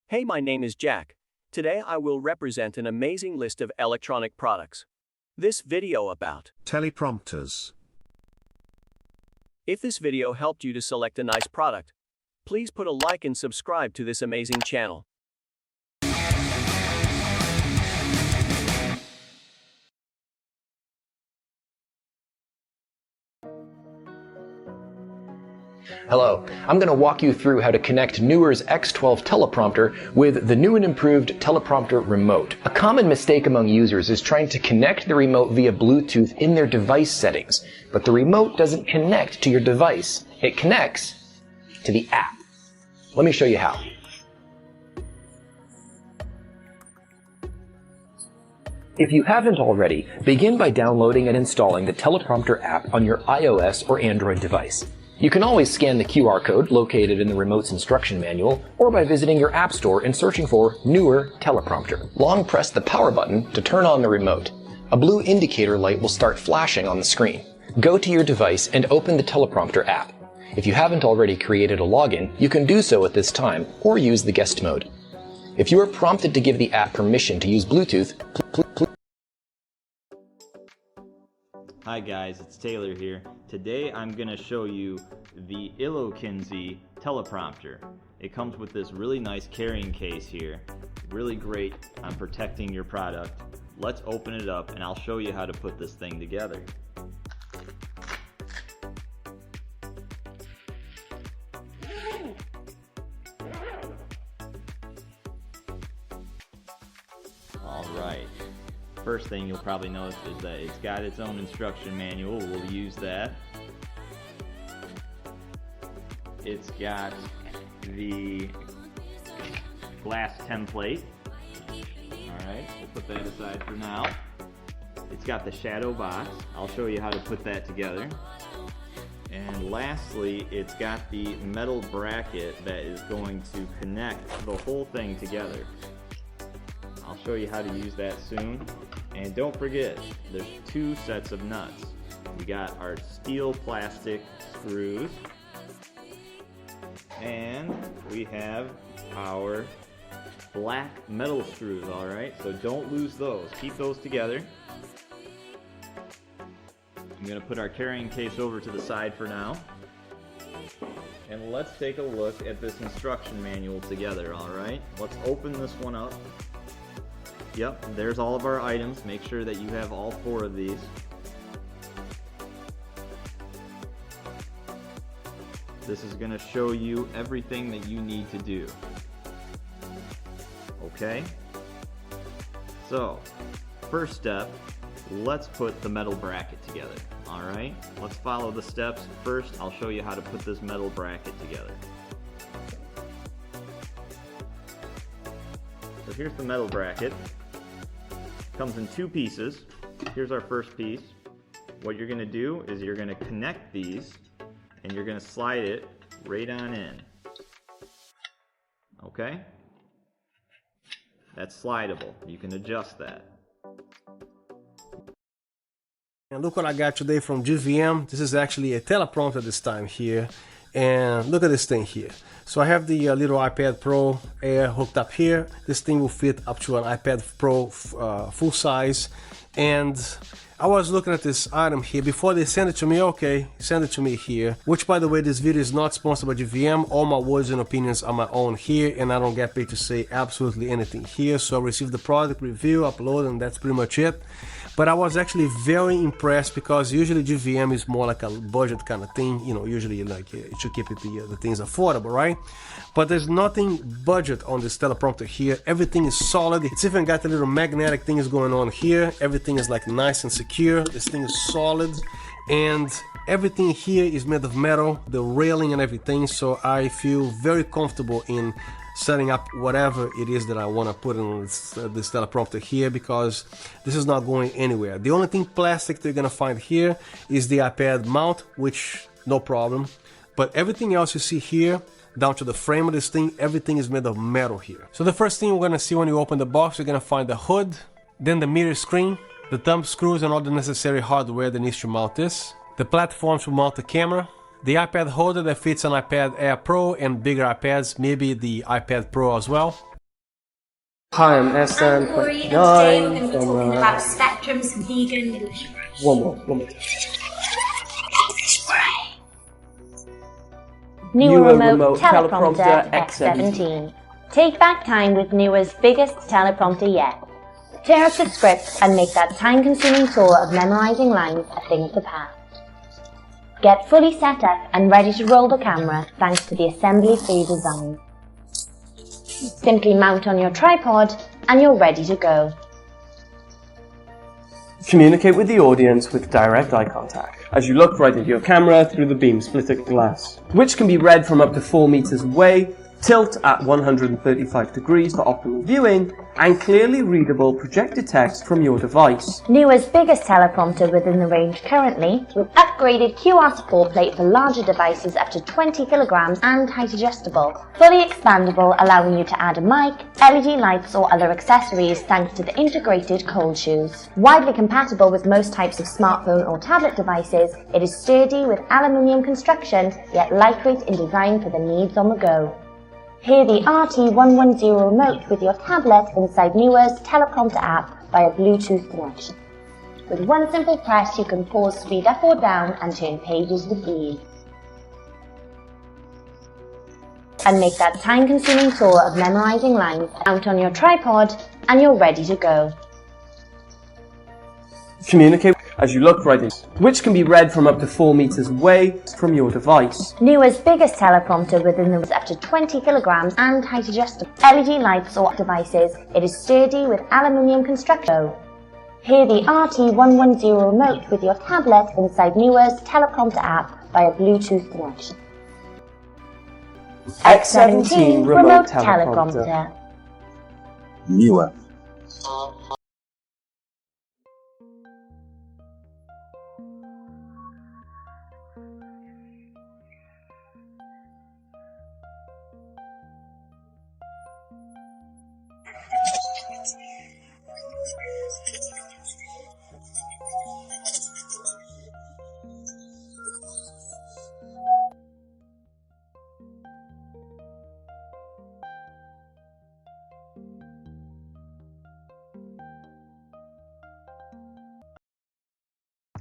Hey, my name is Jack. Today I will represent an amazing list of electronic products. This video about Teleprompters. If this video helped you to select a nice product, please put a like and subscribe to this amazing channel. Hello, I'm going to walk you through how to connect NEEWER's X12 teleprompter with the new and improved teleprompter remote. A common mistake among users is trying to connect the remote via Bluetooth in their device settings, but the remote doesn't connect to your device. It connects to the app. Let me show you how. If you haven't already, begin by downloading and installing the Teleprompter app on your iOS or Android device. You can always scan the QR code located in the remote's instruction manual, or by visiting your app store and searching for NEEWER Teleprompter. Long press the power button to turn on the remote. A blue indicator light will start flashing on the screen. Go to your device and open the Teleprompter app. If you haven't already created a login, you can do so at this time, or use the guest mode. If you are prompted to give the app permission to use Bluetooth, Hi guys, it's Taylor here. Today I'm going to show you the Illokinsey teleprompter. It comes with this really nice carrying case here. Really great on protecting your product. Let's open it up and I'll show you how to put this thing together. Alright. First thing you'll probably notice is that it's got its own instruction manual. We'll use that. It's got the glass template. Alright, we'll put that aside for now. It's got the shadow box. I'll show you how to put that together. And lastly, it's got the metal bracket that is going to connect the whole thing together. I'll show you how to use that soon. And don't forget, there's two sets of nuts. We got our steel plastic screws, and we have our black metal screws, alright? So don't lose those. Keep those together. I'm going to put our carrying case over to the side for now. And let's take a look at this instruction manual together, alright? Let's open this one up. Yep, there's all of our items. Make sure that you have all 4 of these. This is going to show you everything that you need to do. Okay? So, first step, let's put the metal bracket together. Alright? Let's follow the steps. First, I'll show you how to put this metal bracket together. So here's the metal bracket. Comes in 2 pieces. Here's our first piece. What you're going to do is you're going to connect these and you're going to slide it right on in. Okay? That's slidable. You can adjust that. And look what I got today from GVM. This is actually a teleprompter this time here. And look at this thing here. So I have the little iPad Pro Air hooked up here. This thing will fit up to an iPad Pro full size. And I was looking at this item here before they sent it to me. Okay, send it to me here. Which, by the way, this video is not sponsored by GVM. All my words and opinions are my own here, and I don't get paid to say absolutely anything here. So I received the product review, upload, and that's pretty much it. But I was actually very impressed because usually GVM is more like a budget kind of thing. You know, usually like it should keep it the things affordable, right? But there's nothing budget on this teleprompter here. Everything is solid. It's even got a little magnetic things going on here. Everything is like nice and secure. This thing is solid, and everything here is made of metal. The railing and everything. So I feel very comfortable in setting up whatever it is that I want to put in this teleprompter here, because this is not going anywhere. The only thing plastic that you're gonna find here is the iPad mount, which no problem, but everything else you see here down to the frame of this thing, everything is made of metal here. So the first thing we're gonna see when you open the box, you're gonna find the hood, then the mirror screen, the thumb screws and all the necessary hardware that needs to mount this, the platforms to mount the camera, the iPad holder that fits an iPad Air Pro and bigger iPads, maybe the iPad Pro as well. Hi, I'm SM29 Talking from about spectrums, vegan. one more. NEEWER Remote Teleprompter X17. Take back time with NEEWER's biggest teleprompter yet. Tear up the script and make that time-consuming chore of memorizing lines a thing of the past. Get fully set up and ready to roll the camera thanks to the assembly-free design. Simply mount on your tripod and you're ready to go. Communicate with the audience with direct eye contact as you look right at your camera through the beam splitter glass, which can be read from up to 4 meters away, tilt at 135 degrees for optimal viewing, and clearly readable projected text from your device. NEEWER's biggest teleprompter within the range currently, with upgraded QR support plate for larger devices up to 20 kilograms and height adjustable. Fully expandable, allowing you to add a mic, LED lights or other accessories thanks to the integrated cold shoes. Widely compatible with most types of smartphone or tablet devices, it is sturdy with aluminium construction, yet lightweight in design for the needs on the go. Hear the RT110 remote with your tablet inside NEEWER's Teleprompter app via Bluetooth connection. With one simple press, you can pause, speed up or down and turn pages with ease. And make that time-consuming chore of memorizing lines out on your tripod and you're ready to go. Communicate as you look right at, which can be read from up to 4 meters away from your device. NEEWER's biggest teleprompter within the up to 20 kilograms and height adjustable. LED lights or devices, it is sturdy with aluminium construction. Hear the RT110 remote with your tablet inside NEEWER's Teleprompter app via Bluetooth connection. X17 remote teleprompter. NEEWER.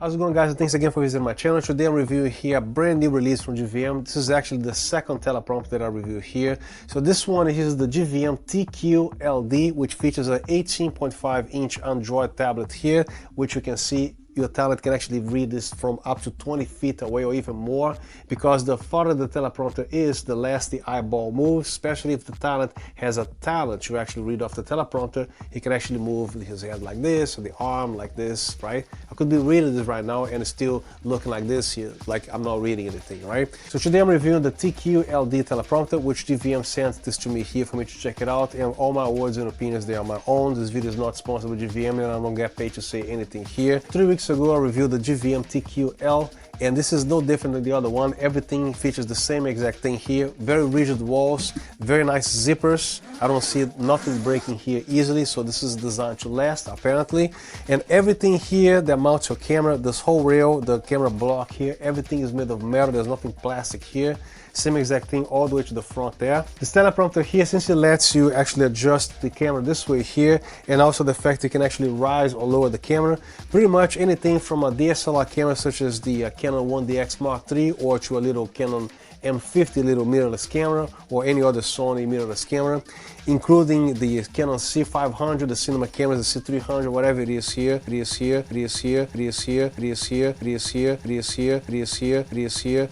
How's it going, guys? Thanks again for visiting my channel. Today I'm reviewing here a brand new release from GVM. This is actually the second teleprompter that I review here. So this one is the GVM TQ-LD, which features an 18.5-inch Android tablet here, which you can see your tablet can actually read this from up to 20 feet away or even more, because the farther the teleprompter is, the less the eyeball moves, especially if the talent has a talent to actually read off the teleprompter. He can actually move his head like this, or the arm like this, right? I could be reading this right now and it's still looking like this here, like I'm not reading anything, right? So today I'm reviewing the TQ-LD teleprompter, which GVM sent this to me here for me to check it out, and all my words and opinions, they are my own. This video is not sponsored by GVM and I don't get paid to say anything here. 3 weeks ago I reviewed the GVM TQ-L, and this is no different than the other one. Everything features the same exact thing here. Very rigid walls, very nice zippers. I don't see nothing breaking here easily, so this is designed to last apparently. And everything here that mounts your camera, this whole rail, the camera block here, everything is made of metal. There's nothing plastic here. Same exact thing all the way to the front there. This teleprompter here essentially lets you actually adjust the camera this way here, and also the fact you can actually rise or lower the camera. Pretty much anything from a DSLR camera such as the Canon 1DX Mark III, or to a little Canon M50 little mirrorless camera, or any other Sony mirrorless camera, including the Canon C500, the cinema cameras, the C300, whatever it is here, it is here, it is here, it is here, it is here, it is here, it is here, it is here, it is here.